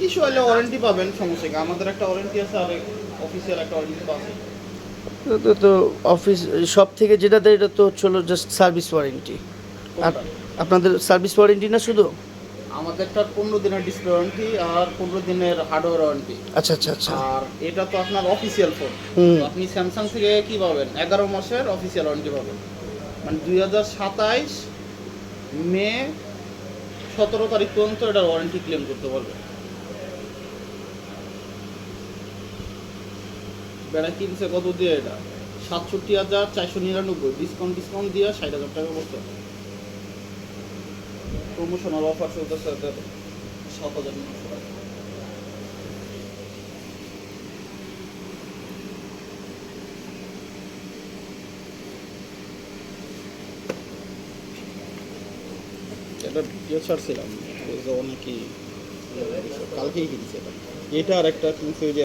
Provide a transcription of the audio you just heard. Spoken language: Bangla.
ইস্যু হলে ওয়ারেন্টি পাবেন, সমস্যা কি, আমাদের একটা ওয়ারেন্টি আছে আর অফিসিয়াল একটা ওয়ারেন্টি তো আছে। তো অফিস সব থেকে যেটা দেয় এটা তো হচ্ছে হলো জাস্ট সার্ভিস ওয়ারেন্টি। আর কোনটা? আপনাদের সার্ভিস ওয়ারেন্টি না শুধু? আমাদেরটা 15 দিনের ডিসপ্লে ওয়ারেন্টি আর 15 দিনের হার্ডওয়্যার ওয়ারেন্টি। আচ্ছা আচ্ছা আচ্ছা। আর এটা তো আপনার অফিসিয়াল ফোন। হুম। আপনি স্যামসাং থেকে কি পাবেন, 11 মাসের অফিসিয়াল ওয়ারেন্টি পাবেন। মানে 2027 মে 17 তারিখ পর্যন্ত এটার ওয়ারেন্টি ক্লেম করতে পারবে। বেড়া কিনছে কত দিয়ে এটা? 67,499, ডিসকাউন্ট দিয়ে 60,000 টাকা পড়তো। প্রমোশনাল অফার চলতেছে এদের 7,900 টাকা। এটা ভিডিও ছাড়ছিলাম, অনেকেই কালকেই কিনছে এটা। এটা আর একটা কিনছে, ওই যে